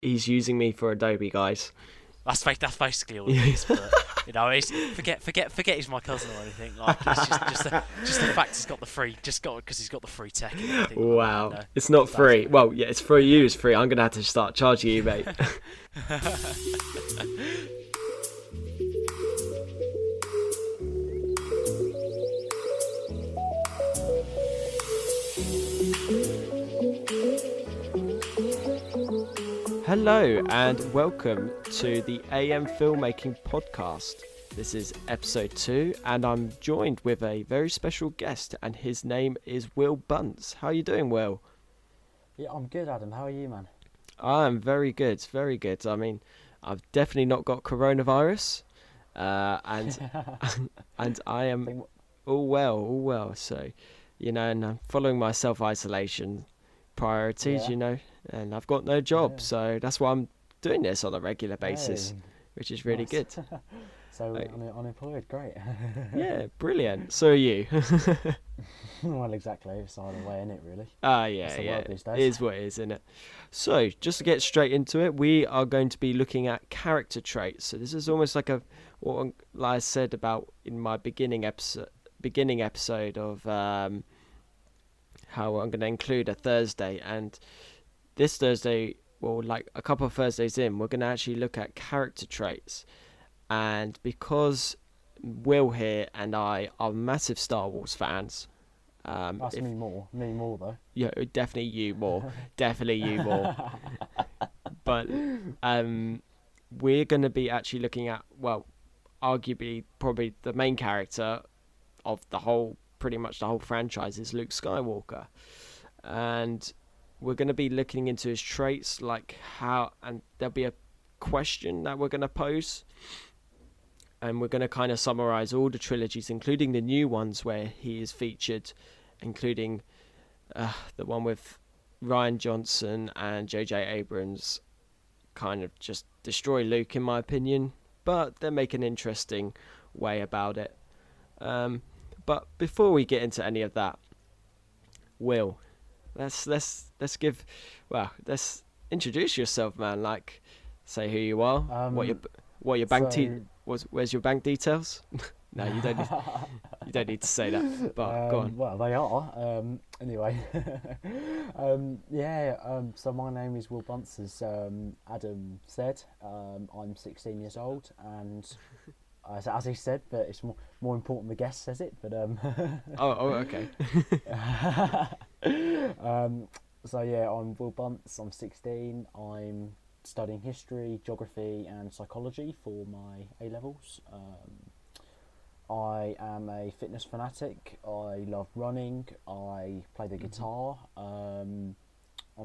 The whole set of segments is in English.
He's using me for Adobe, guys. That's basically all it is. But it's, forget he's my cousin or anything. Like it's just the fact he's got the free, because he's got the free tech and everything. Wow, Like that, it's not free. it. Well, yeah, it's for you. It's free. I'm gonna have to start charging you, mate. Hello and welcome to the AM Filmmaking Podcast. This is episode 2 and I'm joined with a very special guest and his name is Will Bunce. How are you doing, Will? Yeah, I'm good, Adam. How are you, man? I'm very good, very good. I mean, I've definitely not got coronavirus and and I am all well. So, and I'm following my self-isolation priorities, and I've got no job, so that's why I'm doing this on a regular basis, which is really good. So unemployed, great. Yeah, brilliant. So are you? Well, exactly. It's either way, isn't it, really? Yeah. It is what it is, isn't it? So, just to get straight into it, we are going to be looking at character traits. So this is almost like what I said about in my beginning episode of how I'm going to include a Thursday, and this Thursday, well, like a couple of Thursdays in, we're going to actually look at character traits. And because Will here and I are massive Star Wars fans, that's me more though. Yeah, definitely you more, But we're going to be actually looking at, well, arguably probably the main character of pretty much the whole franchise is Luke Skywalker, and we're going to be looking into his traits, like how, and there'll be a question that we're going to pose, and we're going to kind of summarize all the trilogies, including the new ones where he is featured, including the one with Rian Johnson and J.J. Abrams kind of just destroy Luke, in my opinion, but they make an interesting way about it. But before we get into any of that, Will, let's introduce yourself, man. Like, say who you are, what your bank where's your bank details? No, you don't need to say that. But go on. Well, they are. Anyway, so my name is Will Bunce, as Adam said. I'm 16 years old, and as he said, but it's more important the guest says it. But okay. So yeah, I'm Will Bunce. I'm 16. I'm studying history, geography, and psychology for my A levels. I am a fitness fanatic. I love running. I play the guitar. I'm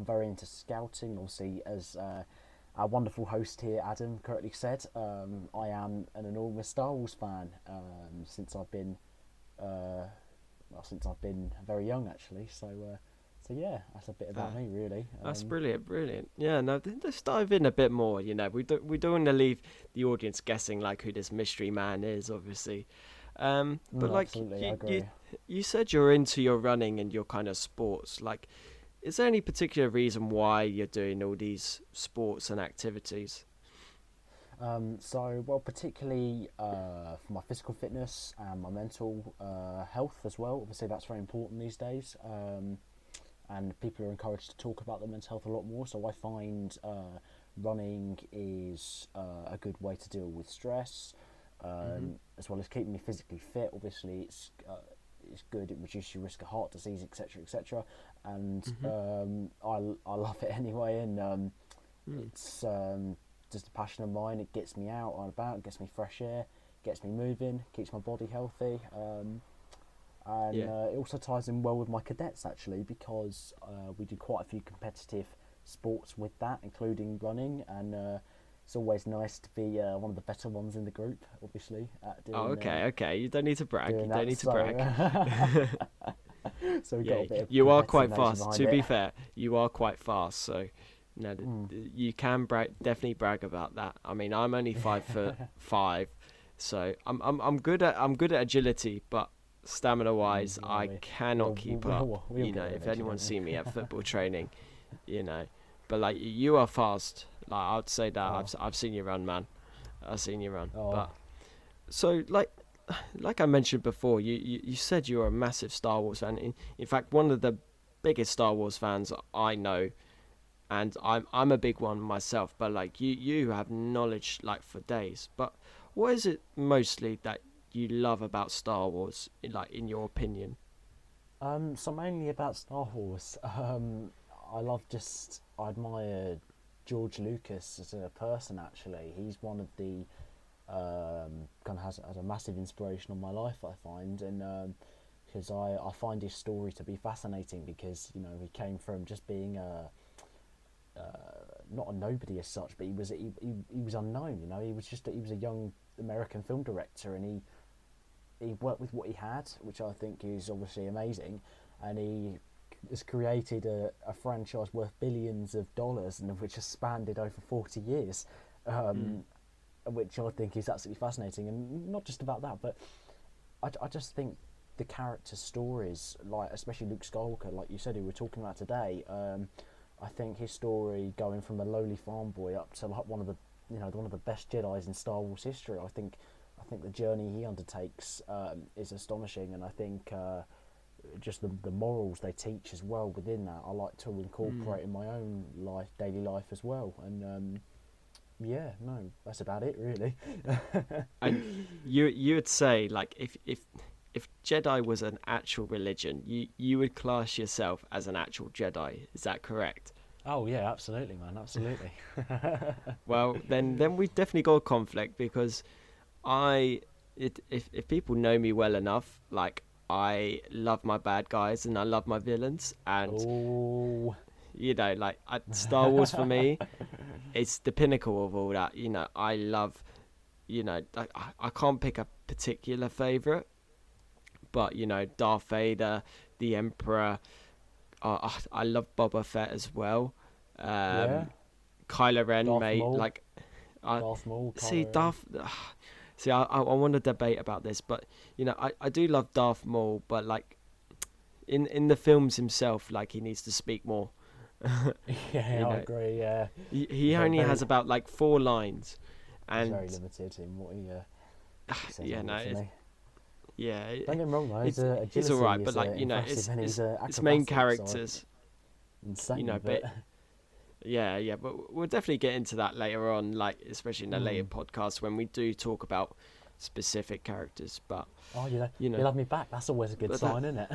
very into scouting. Obviously, as our wonderful host here, Adam, correctly said, I am an enormous Star Wars fan since I've been very young, actually. So yeah, that's a bit about me, really. That's brilliant. Yeah, no, let's dive in a bit more. We don't want to leave the audience guessing like who this mystery man is, obviously. But like you said, you're into your running and your kind of sports. Like, is there any particular reason why you're doing all these sports and activities? Particularly for my physical fitness and my mental health as well. Obviously, that's very important these days. And people are encouraged to talk about their mental health a lot more. So I find running is a good way to deal with stress, as well as keeping me physically fit. Obviously, it's good. It reduces your risk of heart disease, etc. And I love it anyway. And it's just a passion of mine. It gets me out and about, gets me fresh air, gets me moving, keeps my body healthy. It also ties in well with my cadets, actually, because we do quite a few competitive sports with that, including running, and it's always nice to be one of the better ones in the group, obviously. At doing, okay. You don't need to brag. So we got a bit of you are quite fast. To be fair, you are quite fast. So no, you can definitely brag about that. I mean, I'm only 5'5", so I'm good at agility, but stamina wise I cannot keep up. If anyone's seen me at football training, but like you are fast. Like I'd say that Oh. I've seen you run, man. I've seen you run. Oh. But so like I mentioned before, you said you're a massive Star Wars fan. In fact, one of the biggest Star Wars fans I know, and I'm a big one myself. But like you have knowledge like for days. But what is it mostly that you love about Star Wars, like in your opinion? So mainly about Star Wars. I admire George Lucas as a person. Actually, he's one of the kind of has a massive inspiration on my life, I find, and because I find his story to be fascinating, because he came from just being not a nobody as such, but he was unknown. He was a young American film director, and he worked with what he had, which I think is obviously amazing, and he has created a franchise worth billions of dollars, and which has spanned over 40 years, which I think is absolutely fascinating. And not just about that, but I just think the character stories, like especially Luke Skywalker, like you said, who we're talking about today, I think his story, going from a lowly farm boy up to like one of the best Jedis in Star Wars history, I think the journey he undertakes is astonishing, and I think just the morals they teach as well within that, I like to incorporate in my own daily life as well. And yeah, no, that's about it really. And you would say, like, if Jedi was an actual religion, you would class yourself as an actual Jedi. Is that correct? Oh yeah, absolutely, man, absolutely. Well, then we definitely got a conflict, because if people know me well enough, like, I love my bad guys and I love my villains, and Oh. like Star Wars for me, it's the pinnacle of all that. I love, I can't pick a particular favorite, but Darth Vader, the Emperor. I love Boba Fett as well. Yeah. Kylo Ren, Darth mate. Maul. Like, Darth Maul. see, Kylo Ren. Darth. See, I want to debate about this, but I do love Darth Maul, but like, in the films himself, like, he needs to speak more. Yeah, I agree. Yeah, He only has about like 4 lines, he's and very limited in what he says. yeah, no, unfortunately. Don't get me wrong though. it's all right, but like, it's main characters, insane. but but we'll definitely get into that later on, like, especially in the later podcast when we do talk about specific characters. But oh, you love me back. That's always a good sign, isn't it?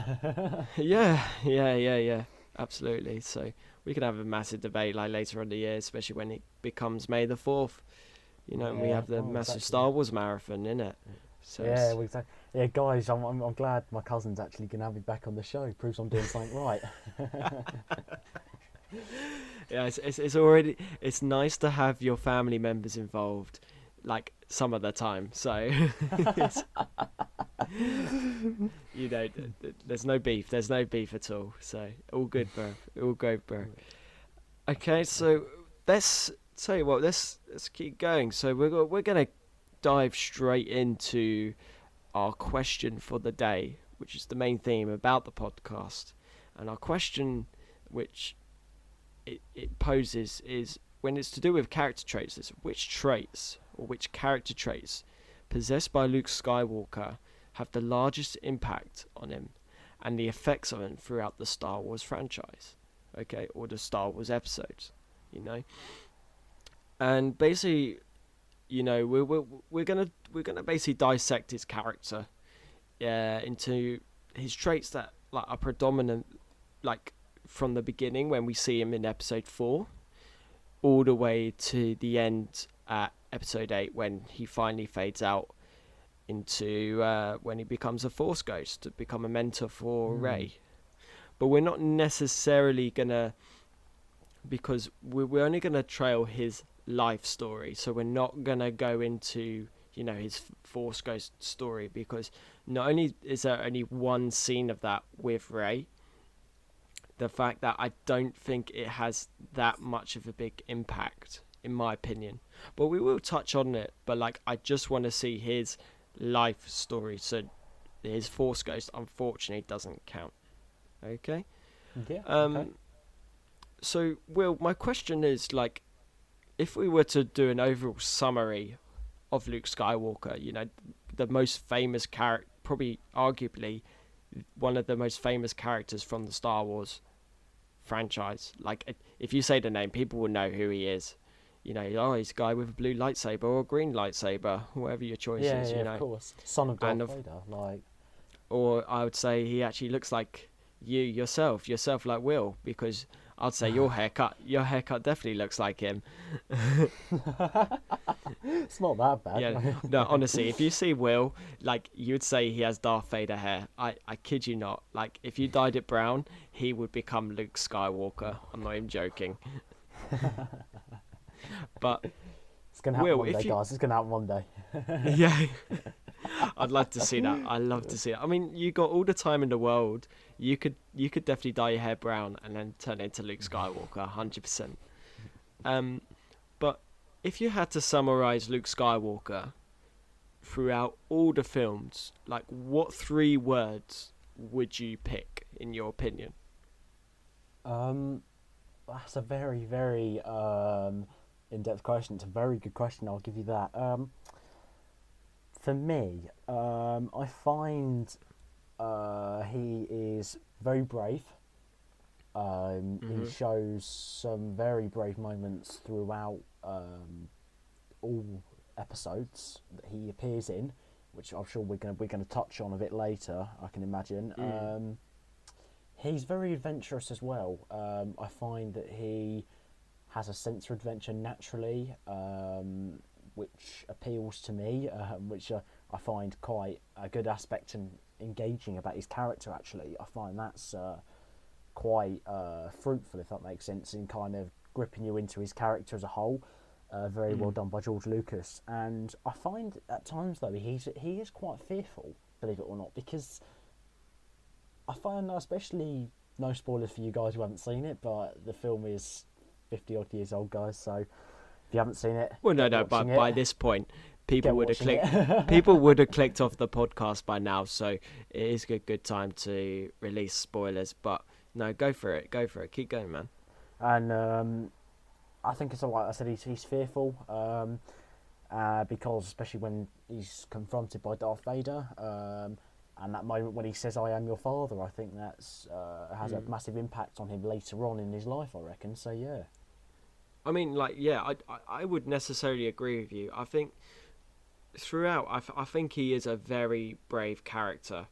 yeah, absolutely. So we could have a massive debate like later on in the year, especially when it becomes May the 4th. And we have the massive exactly. Star Wars marathon, innit? So yeah, exactly. Yeah, guys, I'm glad my cousin's actually gonna have me back on the show. Proves I'm doing something right. yeah, it's nice to have your family members involved, like, some of the time. So there's no beef. There's no beef at all. So all good, bro. All good, bro. Okay, so let's tell you what. Let's keep going. So we're gonna dive straight into our question for the day, which is the main theme about the podcast. And our question, which it poses, is, when it's to do with character traits, is which traits or which character traits possessed by Luke Skywalker have the largest impact on him and the effects of him throughout the Star Wars franchise, okay, or the Star Wars episodes, and basically, we're gonna basically dissect his character, into his traits that, like, are predominant, like, from the beginning when we see him in episode 4, all the way to the end at episode 8 when he finally fades out into when he becomes a Force ghost to become a mentor for Rey. But we're not necessarily gonna, because we're only gonna trail his life story, so we're not gonna go into his Force ghost story, because not only is there only one scene of that with Rey, the fact that I don't think it has that much of a big impact, in my opinion. But we will touch on it, but like, I just want to see his life story, so his Force ghost unfortunately doesn't count. Okay? Yeah. Okay. So, Will, my question is, like, if we were to do an overall summary of Luke Skywalker, the most famous character, probably arguably one of the most famous characters from the Star Wars franchise. Like, if you say the name, people will know who he is. He's a guy with a blue lightsaber or a green lightsaber, whatever your choice is. Of course, son of Darth And Vader, like. Or I would say he actually looks like yourself like Will, because I'd say your haircut definitely looks like him. It's not that bad. Yeah, no, honestly, if you see Will, like, you'd say he has Darth Vader hair. I kid you not. Like, if you dyed it brown, he would become Luke Skywalker. I'm not even joking. But It's gonna happen Will, one if day, you- guys. It's gonna happen one day. yeah, I'd love to see that. I love to see it. I mean, you got all the time in the world. You could definitely dye your hair brown and then turn into Luke Skywalker, 100%. But if you had to summarize Luke Skywalker throughout all the films, like, what 3 words would you pick, in your opinion? That's a very, very in-depth question. It's a very good question. I'll give you that. For me, I find he is very brave. He shows some very brave moments throughout all episodes that he appears in, which I'm sure we're gonna touch on a bit later, I can imagine. He's very adventurous as well. I find that he has a sense for adventure naturally, which appeals to me, which I find quite a good aspect and engaging about his character, actually. I find that's quite fruitful, if that makes sense, in kind of gripping you into his character as a whole. Very well done by George Lucas. And I find at times, though, he is quite fearful, believe it or not, because I find, especially, no spoilers for you guys who haven't seen it, but the film is 50 odd years old, guys, so if you haven't seen it, Well, no, but by this point, people would have clicked. it. People would have clicked off the podcast by now, so it is a good time to release spoilers. But no, go for it, keep going, man. And I think it's like I said, he's fearful, because especially when he's confronted by Darth Vader, and that moment when he says, "I am your father," I think that's has a massive impact on him later on in his life, I reckon. So yeah. I mean, like, yeah, I would necessarily agree with you. I think throughout, I think he is a very brave character.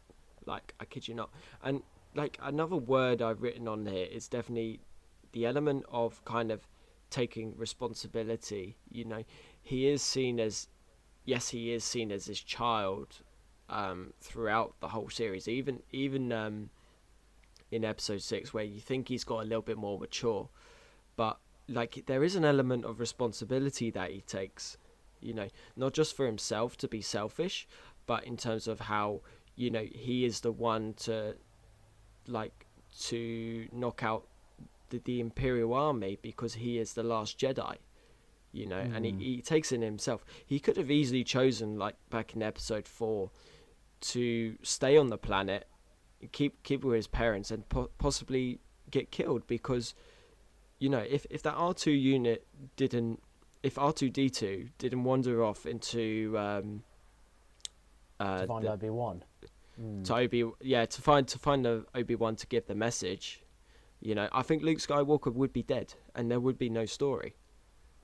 Like, I kid you not. And, like, another word I've written on here is definitely the element of kind of taking responsibility. He is seen as, yes, he is seen as his child throughout the whole series. Even in episode 6, where you think he's got a little bit more mature. But, like, there is an element of responsibility that he takes, not just for himself to be selfish, but in terms of how, he is the one to knock out the Imperial Army, because he is the last Jedi, and he takes it in himself. He could have easily chosen, like back in episode 4, to stay on the planet, keep with his parents, and possibly get killed, because if that R2 unit if R2D2 didn't wander off into To find Obi-Wan. to find Obi-Wan to give the message, I think Luke Skywalker would be dead, and there would be no story.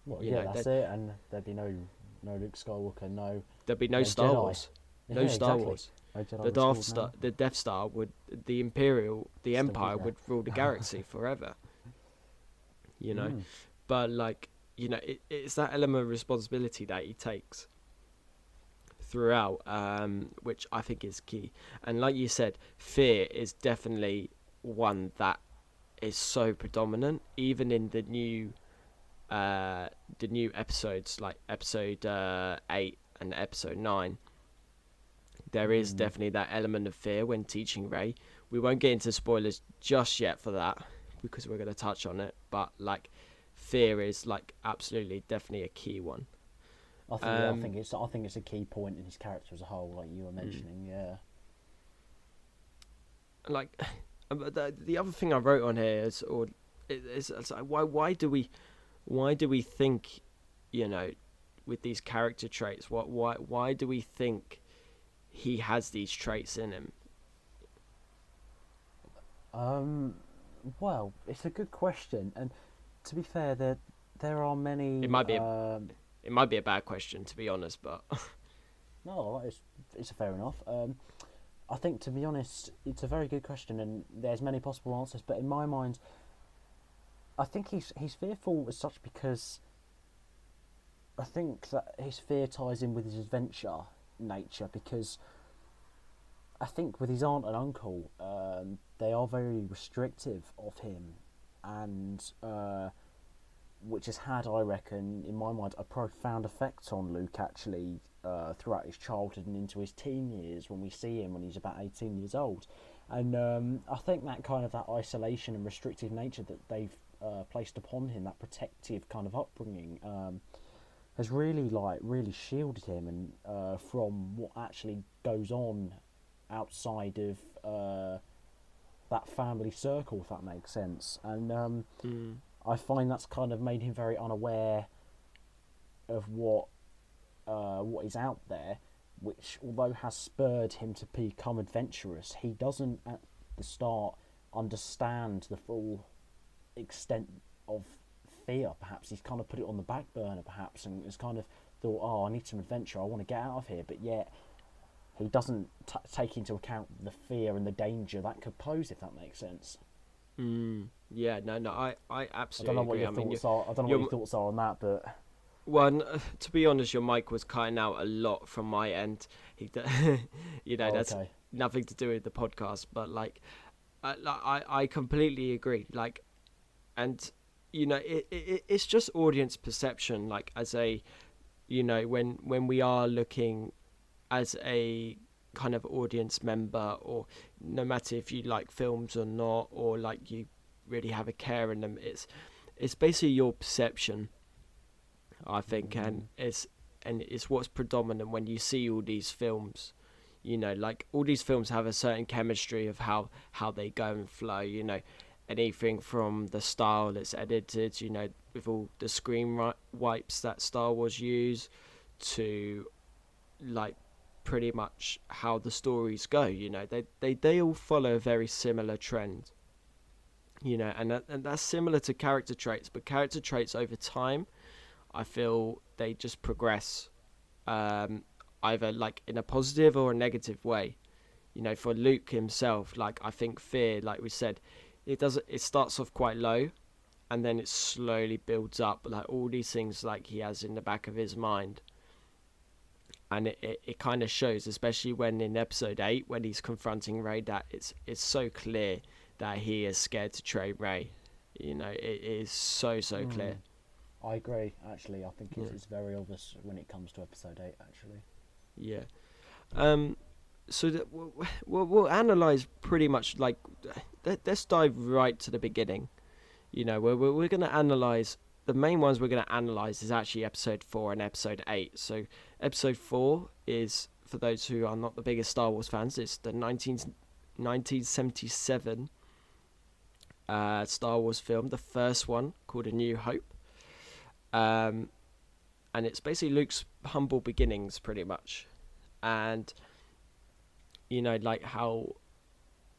Well, that's it, and there'd be no Luke Skywalker, there'd be no Star Jedi. Wars, Yeah, no Star exactly. Wars. No Jedi The was Darth called Star, now. the Death Star the Empire there. would rule the galaxy forever. But, like, it's that element of responsibility that he takes throughout, which I think is key. And like you said, fear is definitely one that is so predominant, even in the new episodes, like episode 8 and episode 9. There is definitely that element of fear when teaching Rey. We won't get into spoilers just yet for that, because we're going to touch on it, but, like, fear is, like, absolutely definitely a key one. I think it's a key point in his character as a whole, like you were mentioning. Yeah. Like, the other thing I wrote on here it's like, why do we think, with these character traits, why do we think he has these traits in him? Well, it's a good question, and to be fair, there are many. It might be a bad question, to be honest, but No, it's fair enough. I think, to be honest, it's a very good question, and there's many possible answers. But in my mind, I think he's fearful as such because I think that his fear ties in with his adventure nature. Because I think with his aunt and uncle, they are very restrictive of him, and which has had, I reckon, in my mind, a profound effect on Luke actually throughout his childhood and into his teen years when we see him when he's about 18 years old. And I think that kind of that isolation and restrictive nature that they've placed upon him, that protective kind of upbringing, has really shielded him and from what actually goes on outside of that family circle, if that makes sense. And I find that's kind of made him very unaware of what is out there, which, although has spurred him to become adventurous, he doesn't at the start understand the full extent of fear. Perhaps he's kind of put it on the back burner, perhaps, and has kind of thought, oh, I need some adventure, I want to get out of here, but yet he doesn't take into account the fear and the danger that could pose, if that makes sense. Yeah, no, I absolutely I don't know what agree. your thoughts are. I don't know what your thoughts are on that, but well, to be honest, your mic was cutting out a lot from my end. That's okay. nothing to do with the podcast, but I completely agree. And it's just audience perception. Like, as a, when we are looking as a kind of audience member, or no matter if you like films or not, or like you really have a care in them, it's basically your perception, I think, and it's what's predominant when you see all these films. Like, all these films have a certain chemistry of how they go and flow. Anything from the style that's edited, with all the screen wipes that Star Wars use, to like pretty much how the stories go. They all follow a very similar trend. And that's similar to character traits, but character traits over time, I feel they just progress, either like in a positive or a negative way. For Luke himself, like, I think fear, like we said, it starts off quite low, and then it slowly builds up, like all these things like he has in the back of his mind. And it kind of shows, especially when in episode 8, when he's confronting Rey, that it's so clear that he is scared to trade Rey. It is so clear. I agree, actually. I think it's very obvious when it comes to episode 8, actually. Yeah. So we'll analyse pretty much, like, let's dive right to the beginning. We're going to analyse, the main ones we're going to analyse is actually episode 4 and episode 8. So episode 4 is, for those who are not the biggest Star Wars fans, it's the 1977 Star Wars film, the first one, called A New Hope. And it's basically Luke's humble beginnings, pretty much. And like how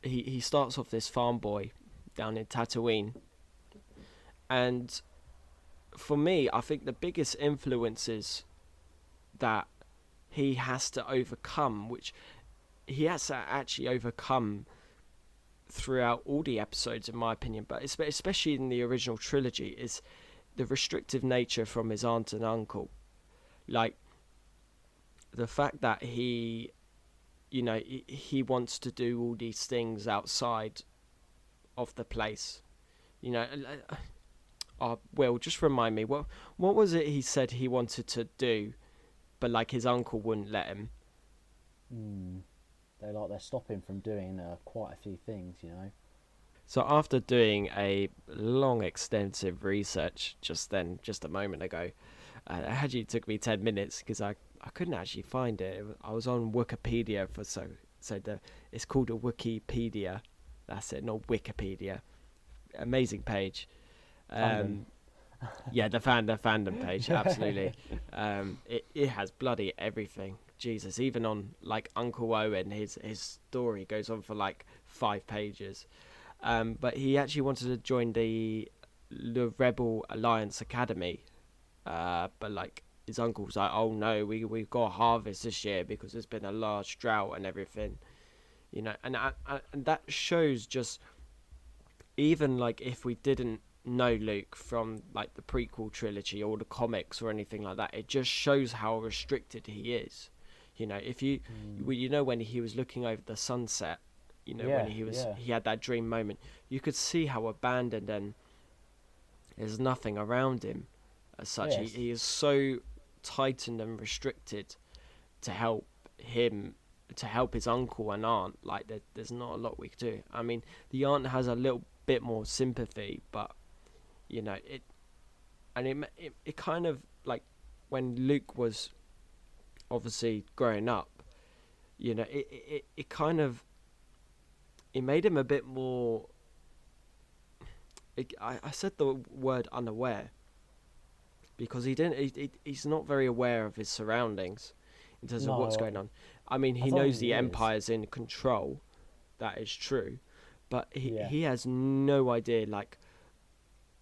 he starts off this farm boy down in Tatooine. And for me, I think the biggest influences that he has to overcome, which he has to actually overcome throughout all the episodes, in my opinion, but especially in the original trilogy, is the restrictive nature from his aunt and uncle. Like, the fact that he wants to do all these things outside of the place. Will, just remind me, what was it he said he wanted to do, but like his uncle wouldn't let him? They're stopping from doing quite a few things, So after doing a long, extensive research just a moment ago, it actually took me 10 minutes because I couldn't actually find it. I was on Wikipedia it's called a Wikipedia. That's it, not Wikipedia. Amazing page. Fandom. Yeah, the fandom page, absolutely. It has bloody everything. Jesus, even on like Uncle Owen, his story goes on for like 5 pages. But he actually wanted to join the Rebel Alliance Academy, but like his uncle's like, oh no, we've got a harvest this year because there's been a large drought and everything, you know. And and that shows just, even like if we didn't know Luke from like the prequel trilogy or the comics or anything like that, it just shows how restricted he is. You know, if you you know, when he was looking over the sunset, you know, when he had that dream moment, you could see how abandoned and there's nothing around him as such. Yes. He is so tightened and restricted to help his uncle and aunt. Like there's not a lot we could do. I mean, the aunt has a little bit more sympathy, but you know, it kind of like, when Luke was obviously growing up, you know, it kind of, it made him a bit more, I said the word unaware, because he's not very aware of his surroundings in terms of what's going on. I mean, he knows the Empire's in control, that is true, but he has no idea like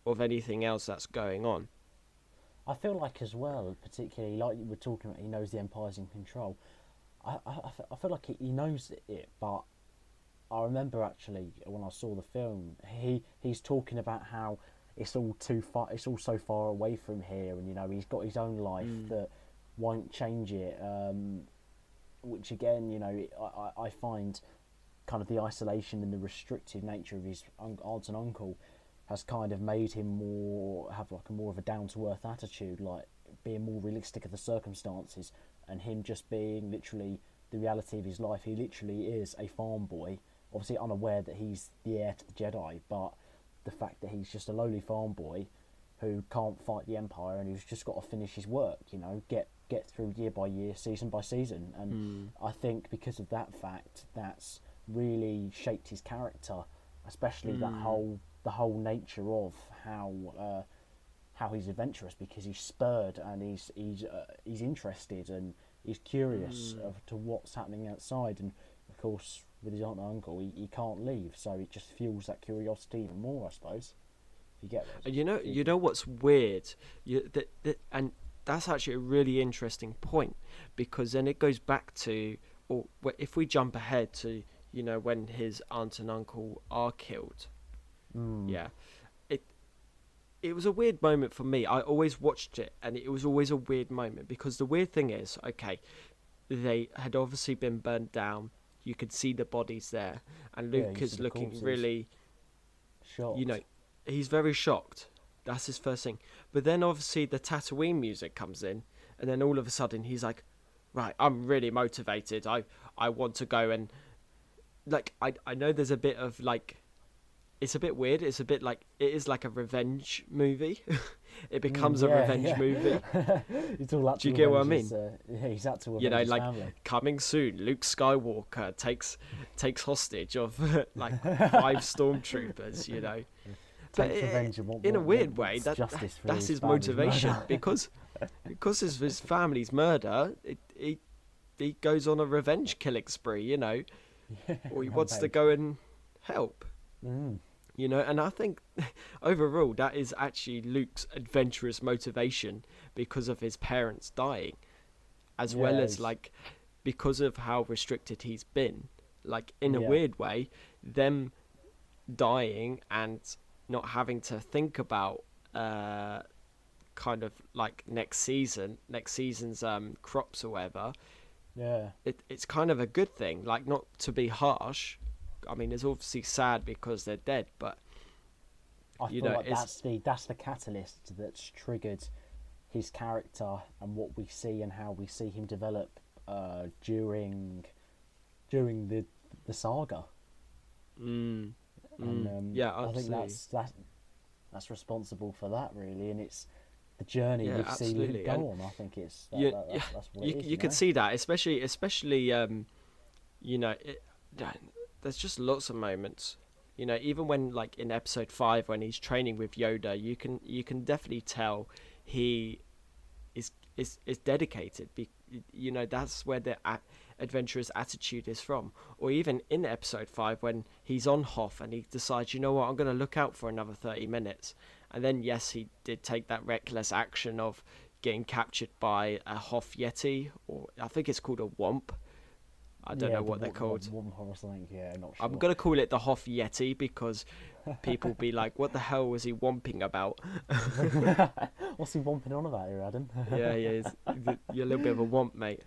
of anything else that's going on. I feel like as well, particularly like you were talking about, he knows the Empire's in control. I feel like he knows it, but I remember actually when I saw the film, he's talking about how it's all too far, it's all so far away from here, and you know, he's got his own life that won't change it. Which again, you know, I find kind of the isolation and the restricted nature of his aunt and uncle has kind of made him have like a more of a down to earth attitude, like being more realistic of the circumstances, and him just being literally the reality of his life. He literally is a farm boy, obviously unaware that he's the heir to the Jedi, but the fact that he's just a lowly farm boy who can't fight the Empire and who's just got to finish his work, you know, get through year by year, season by season. And I think because of that fact, that's really shaped his character, especially the whole nature of how he's adventurous, because he's spurred and he's interested and he's curious to what's happening outside. And of course, with his aunt and uncle, he can't leave, so it just fuels that curiosity even more, I suppose. You get it. You know what's weird? And that's actually a really interesting point, because then it goes back to, or if we jump ahead to, you know, when his aunt and uncle are killed. Yeah, it was a weird moment for me. I always watched it, and it was always a weird moment, because the weird thing is, okay, they had obviously been burned down. You could see the bodies there, and Luke is looking corpses. Really Shocked. You know, he's very shocked. That's his first thing. But then obviously the Tatooine music comes in, and then all of a sudden he's like, right, I'm really motivated. I want to go, and like I know there's a bit of like, it's a bit weird. It's a bit like, it is like a revenge movie. It becomes a revenge movie. It's all Do you get what I mean? He's out to revenge, you know, his like family. Coming soon, Luke Skywalker takes hostage of like 5 stormtroopers. You know, but in a weird way, that's his motivation, because of his family's murder. He goes on a revenge killing spree. You know, or he wants to go and help. You know, and I think overall that is actually Luke's adventurous motivation, because of his parents dying, as well as like because of how restricted he's been. Like in a weird way, them dying and not having to think about kind of like next season's crops or whatever. It's kind of a good thing. Like, not to be harsh, I mean, it's obviously sad because they're dead, but I feel like that's the catalyst that's triggered his character and what we see and how we see him develop during the saga. And I think that's responsible for that, really, and it's the journey we see Luke go on. I think it's that's what it is. You could see that, especially you know, there's just lots of moments, You know, even when like in episode 5 when he's training with Yoda, you can definitely tell he is dedicated. You know, that's where the adventurous attitude is from. Or even in episode 5 when he's on Hoth and he decides, you know what, I'm going to look out for another 30 minutes. And then, yes, he did take that reckless action of getting captured by a Hoth Yeti, or I think it's called a Womp. I don't know what they're called. Womp or something, yeah, not sure. I'm going to call it the Hoth Yeti because people be like, what the hell was he womping about? What's he womping on about here, Adam? Yeah, you're a little bit of a womp, mate.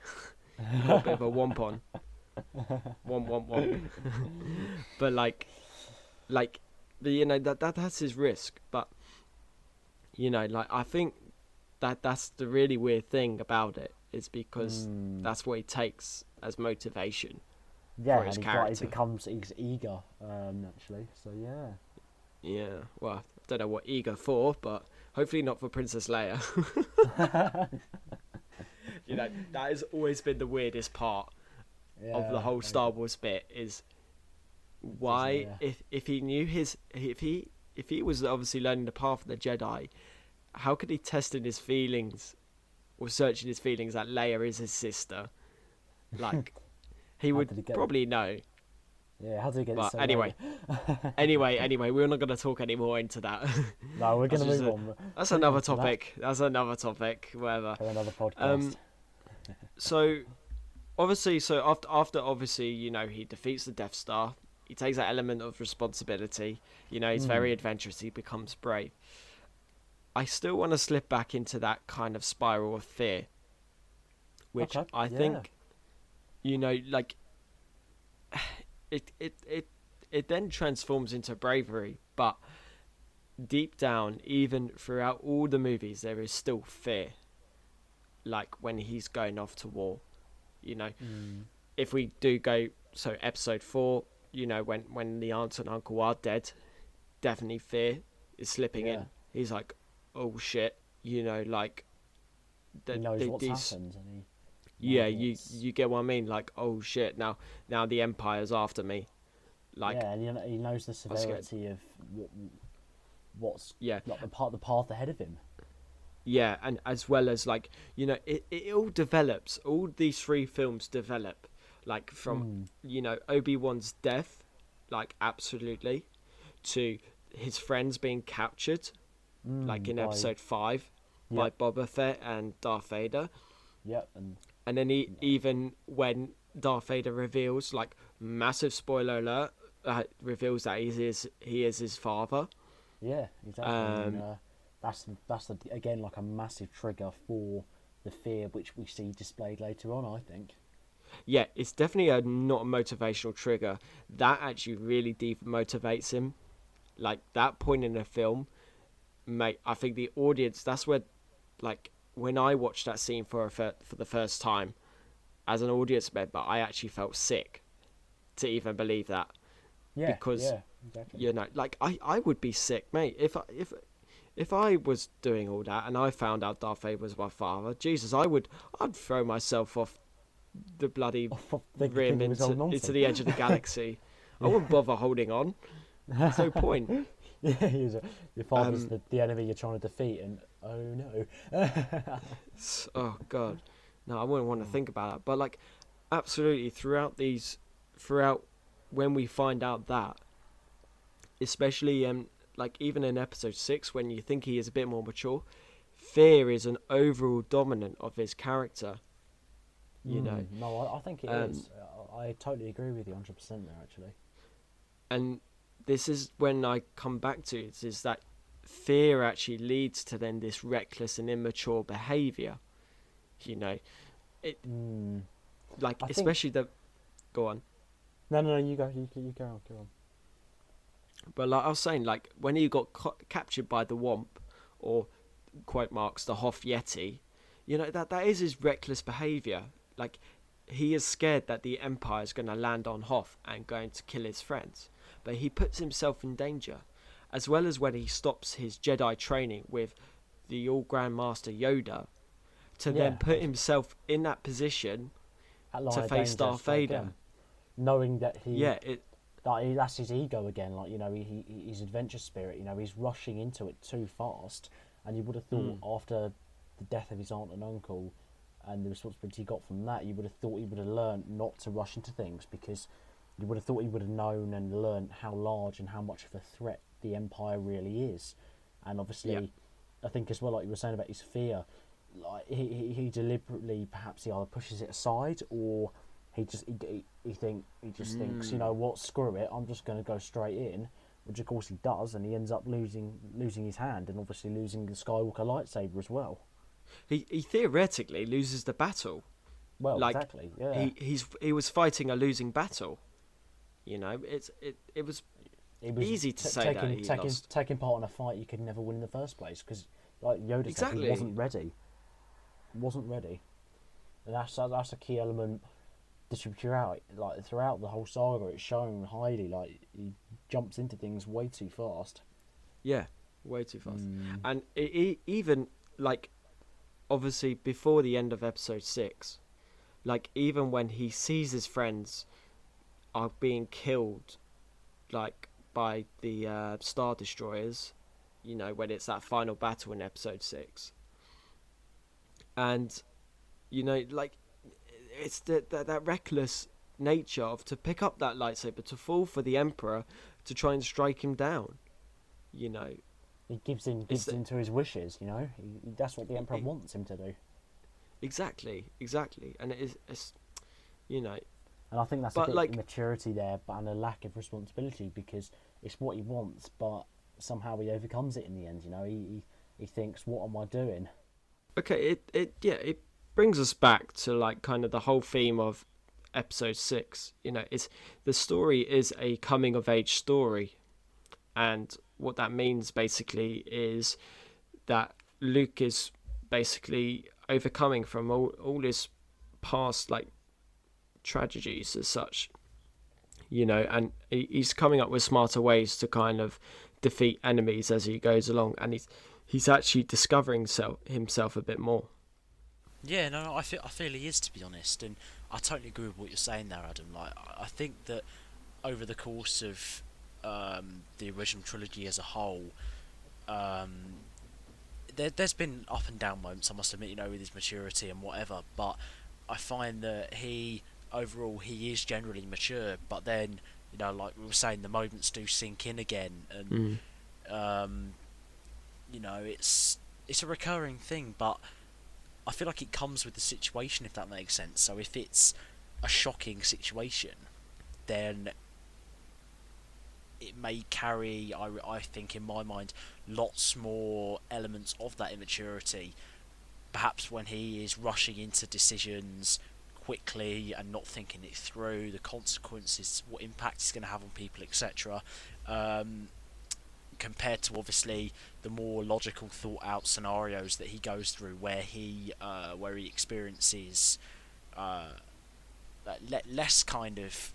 You've got a bit of a womp on. Womp. But like, you know, that's his risk. But, you know, like, I think that's the really weird thing about it, is because that's what he takes as motivation for his character. He's eager, naturally. So yeah. Yeah. Well, I don't know what eager for, but hopefully not for Princess Leia. You know, that has always been the weirdest part of the whole Star Wars bit, is why if he knew if he was obviously learning the path of the Jedi, how could he test in his feelings or searching his feelings that Leia is his sister? Like, he would probably know. Yeah, how did he get but it so anyway, anyway, we're not going to talk any more into that. No, we're going to move on. That's another topic. That's another topic. Whatever. For another podcast. So obviously, after obviously, you know, he defeats the Death Star. He takes that element of responsibility. You know, he's very adventurous. He becomes brave. I still want to slip back into that kind of spiral of fear, which I think, you know, like it then transforms into bravery, but deep down, even throughout all the movies, there is still fear. Like when he's going off to war, you know, if we do go, so episode 4, you know, when the aunt and uncle are dead, definitely fear is slipping in. He's like, oh shit, you know, like he knows what's happened, and you get what I mean, like, oh shit, now the Empire's after me, like, and he knows the severity of what's like the path ahead of him. Yeah, and as well as, like, you know, it all develops. All these 3 films develop, like, from, you know, Obi-Wan's death, like, absolutely, to his friends being captured, like in episode 5, by Boba Fett and Darth Vader. Yep. And then even when Darth Vader reveals, like, massive spoiler alert, reveals that he is his father. Yeah, exactly. That's again like a massive trigger for the fear which we see displayed later on, I think. Yeah, it's definitely not a motivational trigger. That actually really demotivates him. Like, that point in the film, mate, I think the audience, that's where, like, when I watched that scene for the first time, as an audience member, I actually felt sick to even believe that. Yeah, because, exactly. You know, like, I would be sick, mate, if I was doing all that and I found out Darth Vader was my father, Jesus, I'd throw myself off the bloody rim into the edge of the galaxy. I wouldn't bother holding on. There's no point. Yeah, your father's the enemy you're trying to defeat, and oh no. Oh god, no, I wouldn't want to think about that. But like, absolutely, throughout when we find out that, especially like even in episode 6 when you think he is a bit more mature, fear is an overall dominant of his character. You know. No, I think it is. I totally agree with you 100% there, actually. And this is when I come back to it, is that fear actually leads to then this reckless and immature behaviour. You know, like, especially go on. No, you go on. But like I was saying, like when he got captured by the Womp, or quote marks the Hoth Yeti, you know, that is his reckless behaviour. Like, he is scared that the Empire is going to land on Hoth and going to kill his friends, but he puts himself in danger, as well as when he stops his Jedi training with the All Grand Master Yoda, to then put himself in that position to face Darth Vader, knowing that he Like that's his ego again. Like his adventure spirit. He's rushing into it too fast, and you would have thought after the death of his aunt and uncle, and the responsibility he got from that, you would have thought he would have learned not to rush into things, because you would have thought he would have known and learned how large and how much of a threat the Empire really is. And obviously, I think as well, like you were saying about his fear, like he deliberately perhaps he either pushes it aside, or he just thinks, you know what, screw it, I'm just going to go straight in, which of course he does, and he ends up losing his hand, and obviously losing the Skywalker lightsaber as well. He theoretically loses the battle. Well, like, exactly. Yeah. He was fighting a losing battle. It was easy to say that he lost. Taking part in a fight you could never win in the first place, because like Yoda said, he wasn't ready. And that's a key element throughout the whole saga. It's shown highly, like he jumps into things way too fast. Yeah, way too fast. And even like, obviously before the end of episode 6, like even when he sees his friends are being killed, like by the Star Destroyers, when it's that final battle in episode 6, and like it's that reckless nature of to pick up that lightsaber, to fall for the Emperor, to try and strike him down. He gives in to his wishes. That's what the Emperor wants him to do. Exactly, and it's And I think that's a bit of immaturity there, but and a lack of responsibility, because it's what he wants, but somehow he overcomes it in the end. He thinks, what am I doing? Okay, it brings us back to like kind of the whole theme of episode 6. It's the story is a coming of age story, and what that means basically is that Luke is basically overcoming from all his past like tragedies as such, and he's coming up with smarter ways to kind of defeat enemies as he goes along, and he's actually discovering himself a bit more. Yeah, no, I feel he is, to be honest, and I totally agree with what you're saying there, Adam. Like, I think that over the course of the original trilogy as a whole, there's been up and down moments, I must admit, with his maturity and whatever, but I find that overall he is generally mature, but then, like we were saying, the moments do sink in again, and it's a recurring thing, but I feel like it comes with the situation, if that makes sense. So if it's a shocking situation, then it may carry, I think in my mind, lots more elements of that immaturity. Perhaps when he is rushing into decisions quickly and not thinking it through, the consequences, what impact it's going to have on people, etc. Compared to obviously the more logical, thought-out scenarios that he goes through, where he experiences less kind of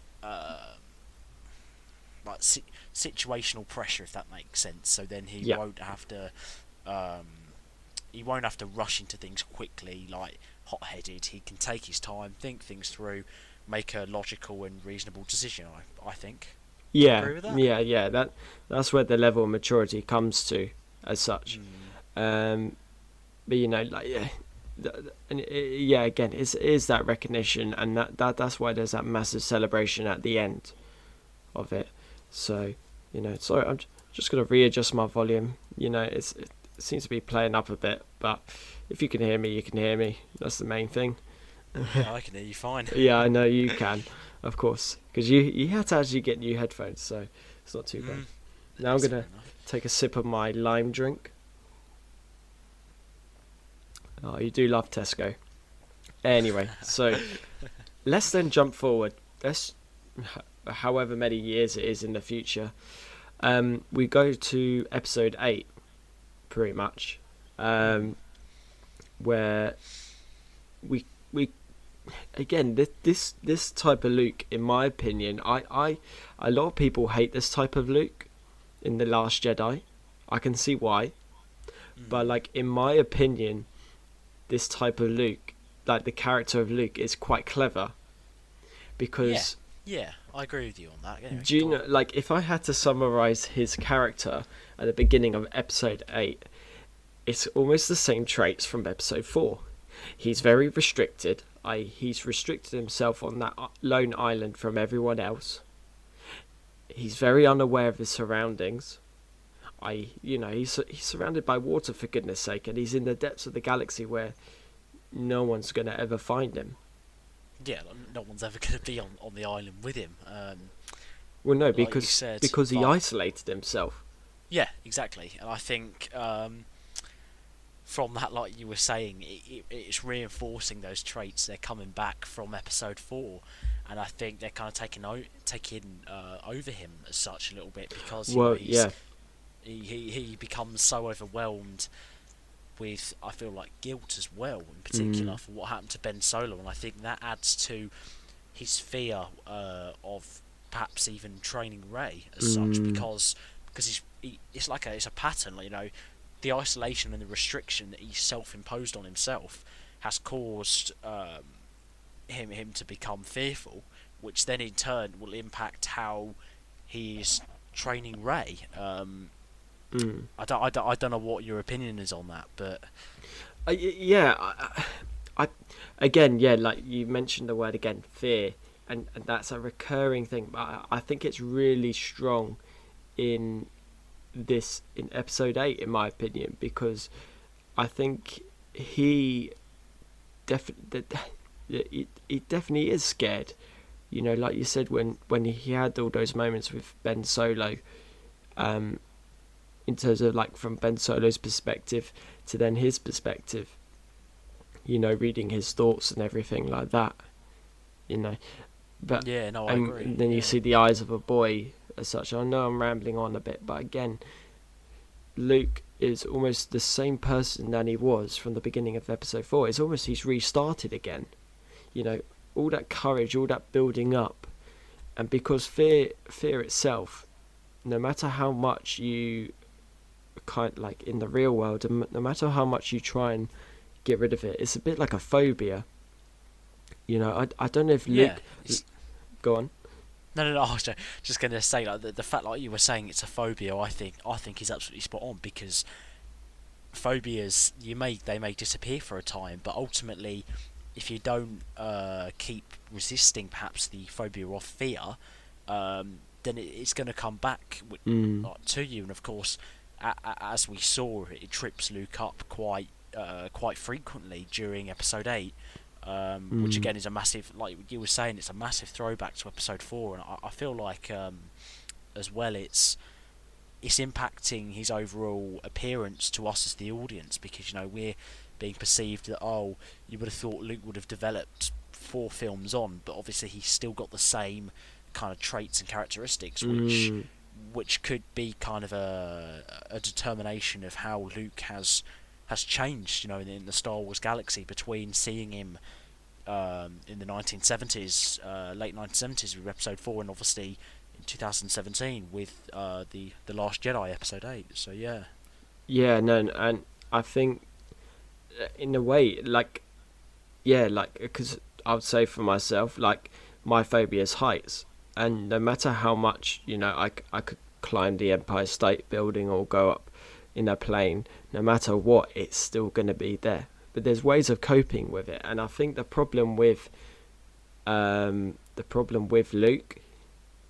like situational pressure, if that makes sense. So then he won't have to rush into things quickly, like hot-headed. He can take his time, think things through, make a logical and reasonable decision. I think. Yeah, agree with that? yeah. That's where the level of maturity comes to, as such. But again, it is that recognition, and that's why there's that massive celebration at the end of it. So, sorry, I'm just gonna readjust my volume. It seems to be playing up a bit, but if you can hear me, you can hear me. That's the main thing. Yeah, I can hear you fine. Yeah, I know you can, of course, because you had to actually get new headphones, so it's not too bad. Now I'm gonna take a sip of my lime drink. Oh, you do love Tesco. Anyway, so let's then jump forward. However many years it is in the future, we go to episode 8, pretty much, where we again, this type of Luke, in my opinion, a lot of people hate this type of Luke in The Last Jedi. I can see why, but like in my opinion, this type of Luke, like the character of Luke, is quite clever, because Yeah, I agree with you on that. Anyway, Do you know, like, if I had to summarize his character at the beginning of episode 8, it's almost the same traits from episode 4. He's very restricted. He's restricted himself on that lone island from everyone else. He's very unaware of his surroundings. He's surrounded by water, for goodness sake, and he's in the depths of the galaxy where no one's going to ever find him. Yeah, no one's ever going to be on the island with him. Well, no, like because you said, he isolated himself. Yeah, exactly. And I think from that, like you were saying, it's reinforcing those traits. They're coming back from episode 4, and I think they're kind of taking over him as such a little bit, because he becomes so overwhelmed with, I feel like, guilt as well, in particular for what happened to Ben Solo, and I think that adds to his fear of perhaps even training Rey as such, because it's a pattern, you know. The isolation and the restriction that he self-imposed on himself has caused him to become fearful, which then in turn will impact how he's training Rey. I don't know what your opinion is on that, but I again, like you mentioned the word again, fear, and that's a recurring thing. But I think it's really strong in episode 8, in my opinion, because I think he definitely is scared. You know, like you said, when he had all those moments with Ben Solo, in terms of, like, from Ben Solo's perspective to then his perspective, you know, reading his thoughts and everything like that, you know. But yeah, no, I agree. And then you see the eyes of a boy as such. I know I'm rambling on a bit, but again, Luke is almost the same person that he was from the beginning of episode 4. It's almost he's restarted again. You know, all that courage, all that building up, and because fear itself, no matter how much you like in the real world, and no matter how much you try and get rid of it, it's a bit like a phobia. You know, I don't know if Luke. Go on. No. I was just going to say, like, the fact, like you were saying, it's a phobia. I think is absolutely spot on, because phobias they may disappear for a time, but ultimately, if you don't keep resisting perhaps the phobia of fear, then it's going to come back to you, and of course, as we saw, it trips Luke up quite frequently during episode 8. Which again is a massive, like you were saying, it's a massive throwback to episode 4, and I feel like as well it's impacting his overall appearance to us as the audience, because, you know, we're being perceived that, oh, you would have thought Luke would have developed 4 films on, but obviously he's still got the same kind of traits and characteristics, which could be kind of a determination of how Luke has changed, you know, in the Star Wars galaxy, between seeing him in the 1970s, late 1970s with episode 4, and obviously in 2017 with the Last Jedi episode 8. So yeah, no, and I think in a way, like, because I would say for myself, like, my phobia is heights, and no matter how much, you know, I could climb the Empire State Building or go up in a plane, no matter what, it's still going to be there. But there's ways of coping with it, and I think the problem with Luke,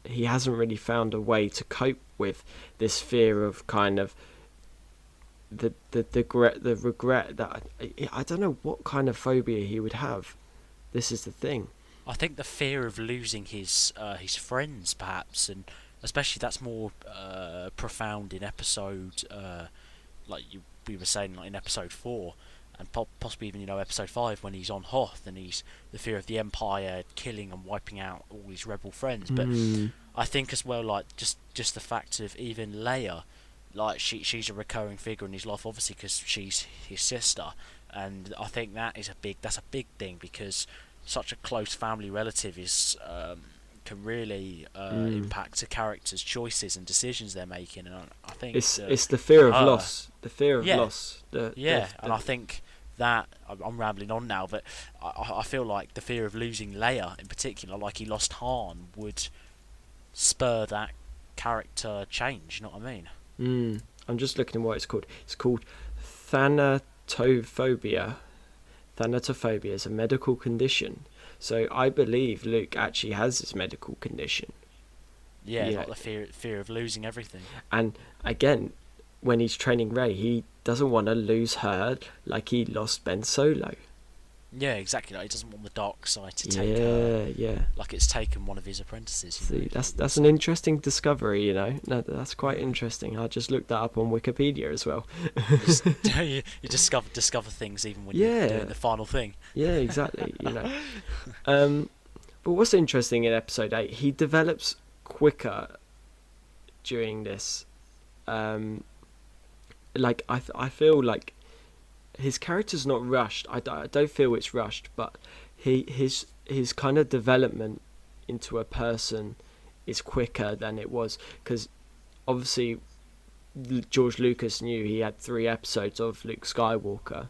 he hasn't really found a way to cope with this fear of kind of the regret that I don't know what kind of phobia he would have. This is the thing. I think the fear of losing his friends, perhaps, and especially that's more profound in episode we were saying, like in episode 4, and possibly even, you know, episode 5, when he's on Hoth and he's the fear of the Empire killing and wiping out all his rebel friends. But I think as well, like, just the fact of even Leia, like, she's a recurring figure in his life, obviously, because she's his sister, and I think that's a big thing, because such a close family relative is can really impact a character's choices and decisions they're making, and I think it's the fear of loss, the fear of loss. And I think that, I'm rambling on now, but I feel like the fear of losing Leia in particular, like he lost Han, would spur that character change. You know what I mean? I'm just looking at what it's called. It's called Thanatophobia. Thanatophobia is a medical condition. So I believe Luke actually has this medical condition. Yeah, like the fear of losing everything. And again, when he's training Rey, he doesn't want to lose her like he lost Ben Solo. Yeah, exactly. Like he doesn't want the dark side to take her. Yeah. Like it's taken one of his apprentices. See, that's an interesting discovery. You know, no, that's quite interesting. I just looked that up on Wikipedia as well. you discover things even when you're doing the final thing. Yeah, exactly. You know, but what's interesting in episode 8, he develops quicker during this. Like I feel like his character's not rushed. I don't feel it's rushed, but his kind of development into a person is quicker than it was, because obviously George Lucas knew he had 3 episodes of Luke Skywalker.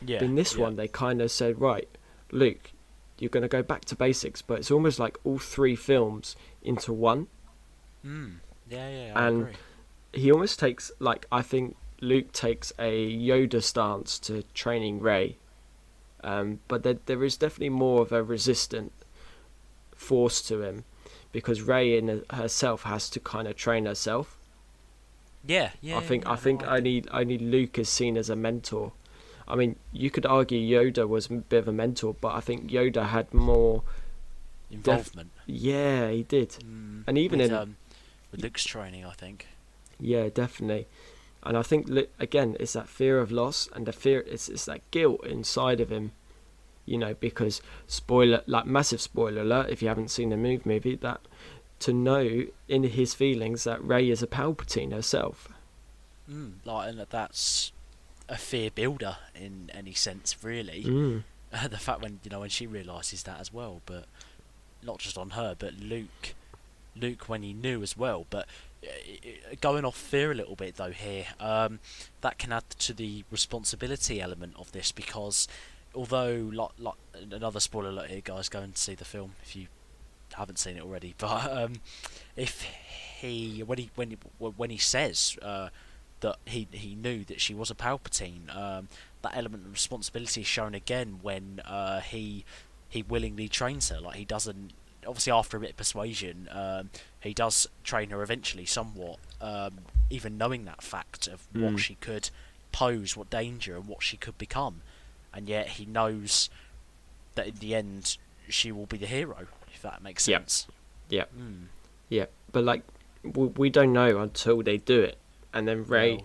Yeah. But in this one, they kind of said, right, Luke, you're going to go back to basics, but it's almost like all 3 films into one. Yeah, I agree. He almost takes, like, I think Luke takes a Yoda stance to training Rey, but there is definitely more of a resistant force to him, because Rey in herself has to kind of train herself. Yeah. I think only Luke is seen as a mentor. I mean, you could argue Yoda was a bit of a mentor, but I think Yoda had more involvement. Yeah, he did, and even with Luke's training, I think. Yeah, definitely. And I think, again, it's that fear of loss, and the fear, it's that guilt inside of him, you know, because massive spoiler alert if you haven't seen the movie, that to know in his feelings that Rey is a Palpatine herself. And that's a fear builder in any sense, really. The fact when she realises that as well, but not just on her, but Luke when he knew as well. But going off fear a little bit though here, that can add to the responsibility element of this, because although like another spoiler alert here, guys, go and see the film if you haven't seen it already. But if when he says that he knew that she was a Palpatine, that element of responsibility is shown again when he willingly trains her. Like, he doesn't, obviously after a bit of persuasion, he does train her eventually somewhat, even knowing that fact of what she could pose, what danger and what she could become, and yet he knows that in the end she will be the hero, if that makes sense. Yeah. But like, we don't know until they do it, and then Rey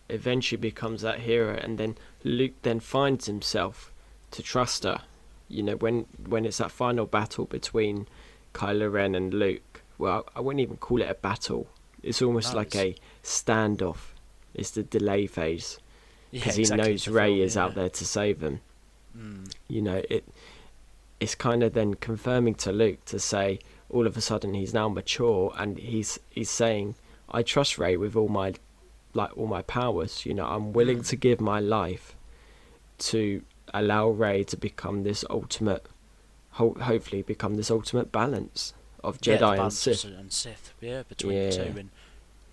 eventually becomes that hero, and then Luke then finds himself to trust her. You know, when it's that final battle between Kylo Ren and Luke. Well, I wouldn't even call it a battle. It's almost like a standoff. It's the delay phase, because he knows Rey is out there to save him. You know, it's kind of then confirming to Luke to say, all of a sudden he's now mature, and he's saying, I trust Rey with all my powers. You know, I'm willing to give my life to allow Rey to become this ultimate, hopefully become this ultimate balance of Jedi and Sith. Yeah, between the two.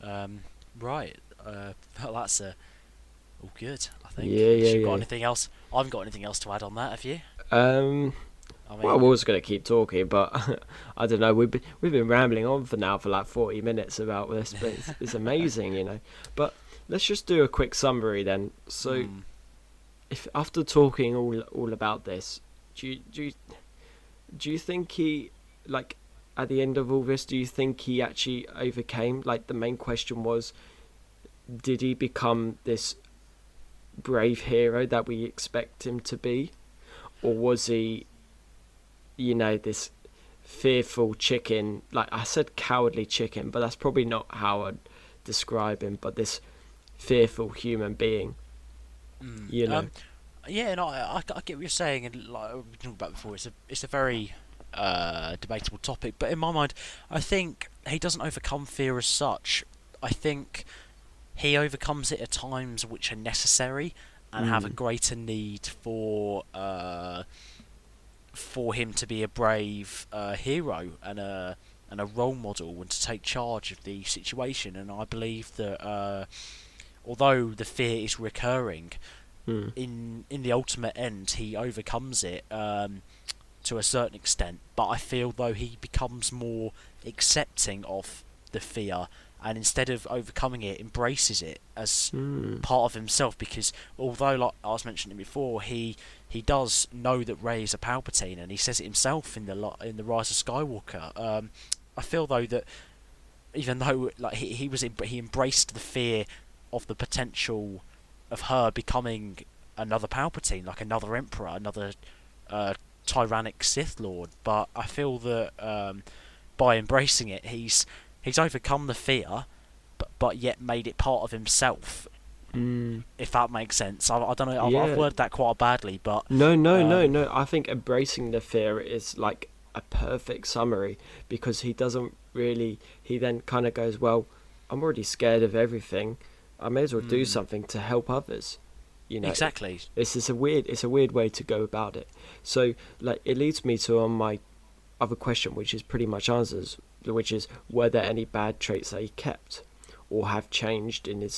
And right, well, that's all good, I think. You got anything else? I haven't got anything else to add on that, have you? Well, I was going to keep talking, but I don't know. We've been rambling on for like 40 minutes about this, but it's amazing, you know. But let's just do a quick summary then. So, if after talking all about this, do you think he, like, at the end of all this, do you think he actually overcame? Like, the main question was, did he become this brave hero that we expect him to be, or was he, you know, this fearful chicken? Like, I said cowardly chicken, but that's probably not how I'd describe him, but this fearful human being, you know. No, I get what you're saying, and like we talked about before, it's a very debatable topic, but in my mind, I think he doesn't overcome fear as such. I think he overcomes it at times which are necessary, and have a greater need for him to be a brave hero and a role model and to take charge of the situation. And I believe that although the fear is recurring, in the ultimate end he overcomes it to a certain extent. But I feel though he becomes more accepting of the fear, and instead of overcoming it, embraces it as part of himself. Because although, like I was mentioning before, he does know that Rey is a Palpatine, and he says it himself in the Rise of Skywalker. I feel though that even though like he embraced the fear of the potential of her becoming another Palpatine, like another Emperor, another tyrannic Sith Lord. But I feel that by embracing it, he's overcome the fear, but yet made it part of himself. If that makes sense. I don't know. I've worded that quite badly, but no. I think embracing the fear is like a perfect summary, because he doesn't really. He then kind of goes, well, I'm already scared of everything. I may as well do something to help others. You know, exactly. It's a weird way to go about it. So like it leads me to my other question, which is pretty much answers, which is, were there any bad traits that he kept or have changed in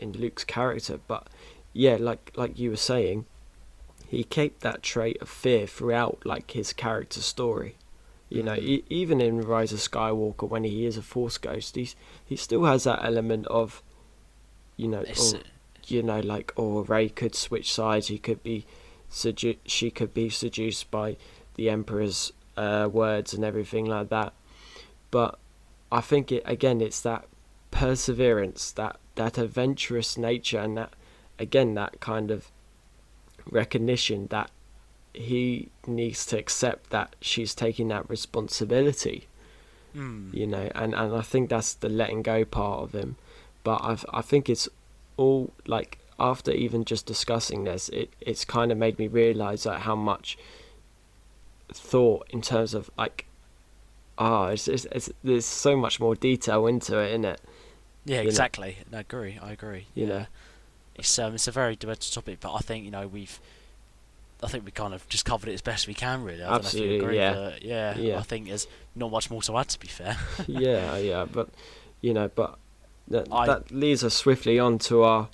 Luke's character? But yeah, like you were saying, he kept that trait of fear throughout like his character story. You know, even in Rise of Skywalker, when he is a Force ghost, he still has that element of, you know, Rey could switch sides. She could be seduced by the Emperor's words and everything like that. But I think it's that perseverance, that adventurous nature, and that kind of recognition that he needs to accept that she's taking that responsibility. You know, and I think that's the letting go part of him. But I think it's all like, after even just discussing this, it's kind of made me realise like how much thought in terms of like, there's so much more detail into it, isn't it? Yeah, exactly. No, I agree. You know, it's a very debated topic, but I think we kind of just covered it as best we can, really. I Absolutely, don't know if you agree, yeah. but I think there's not much more to add, to be fair. but that leads us swiftly on to our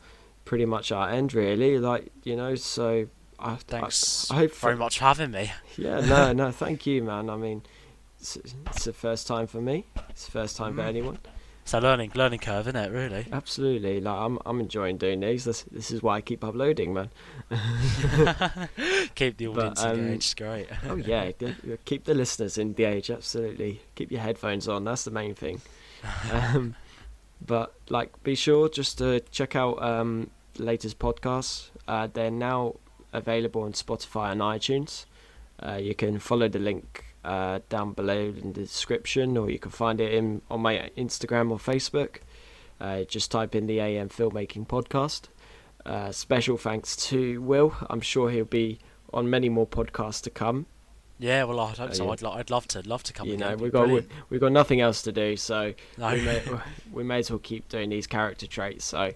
end, really. Like, you know, so Thanks I hope very much for having me. Yeah, no, thank you, man. I mean, it's the first time for me. It's the first time for anyone. It's a learning curve, isn't it? Really. Absolutely. Like I'm enjoying doing these. This is why I keep uploading, man. Keep the audience engaged. Great. Oh yeah, keep the listeners engaged. Absolutely. Keep your headphones on. That's the main thing. But like, be sure just to check out latest podcasts. They're now available on Spotify and iTunes. You can follow the link down below in the description, or you can find it on my Instagram or Facebook. Just type in the AM Filmmaking Podcast. Special thanks to Will. I'm sure he'll be on many more podcasts to come. Yeah, well, I hope so. Yeah. I'd love to come. You again. know, we've got nothing else to do, so we may as well keep doing these character traits. So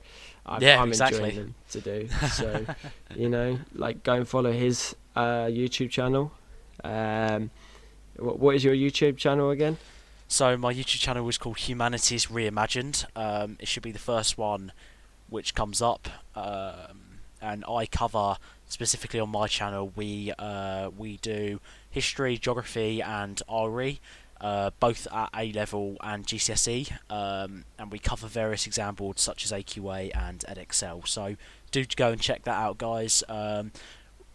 I'm enjoying them to do. So you know, like, go and follow his YouTube channel. What is your YouTube channel again? So my YouTube channel is called Humanities Reimagined. It should be the first one which comes up, and I cover specifically on my channel. We do history, geography, and RE, both at A level and GCSE, and we cover various exam boards such as AQA and EdXL. So do go and check that out, guys.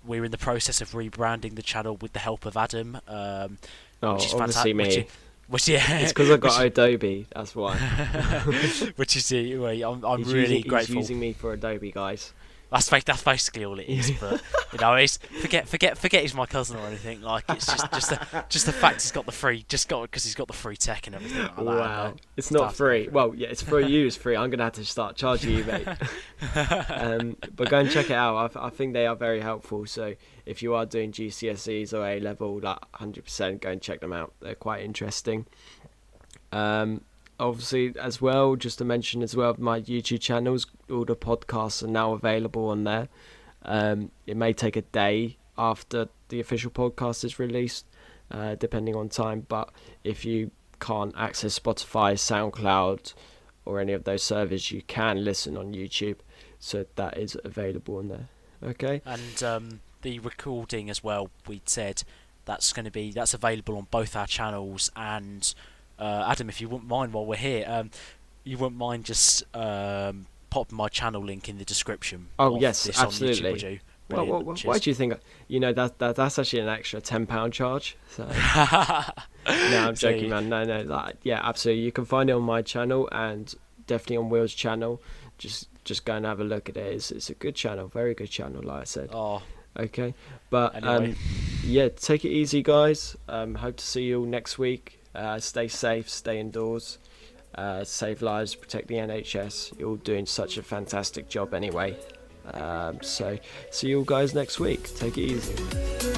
We're in the process of rebranding the channel with the help of Adam, which is obviously fantastic. Me. It's because I got Adobe. That's why. Which is I'm really grateful. He's using me for Adobe, guys. That's basically all it is. But you know, it's forget he's my cousin or anything. Like, it's just the fact he's got the free, because he's got the free tech and everything like that. Wow, it's not free. Well, yeah, it's for you. It's free. I'm gonna have to start charging you, mate. But go and check it out. I think they are very helpful. So if you are doing GCSEs or A level, like 100%, go and check them out. They're quite interesting. Obviously, as well, just to mention as well, my YouTube channels, all the podcasts are now available on there. It may take a day after the official podcast is released, depending on time. But if you can't access Spotify, SoundCloud, or any of those servers, you can listen on YouTube. So that is available on there. Okay. And the recording as well, we'd said that's available on both our channels. And Adam, if you wouldn't mind, while we're here, you wouldn't mind just popping my channel link in the description. Oh yes, this absolutely. On YouTube, would you? Well, why do you think? That's actually an extra £10 charge. So. No, I'm joking, man. No. Yeah, absolutely. You can find it on my channel and definitely on Will's channel. Just go and have a look at it. It's a good channel, very good channel, like I said. Oh. Okay, but anyway. Yeah, take it easy, guys. Hope to see you all next week. Stay safe, stay indoors, save lives, protect the NHS. You're all doing such a fantastic job anyway. So see you all guys next week. Take it easy.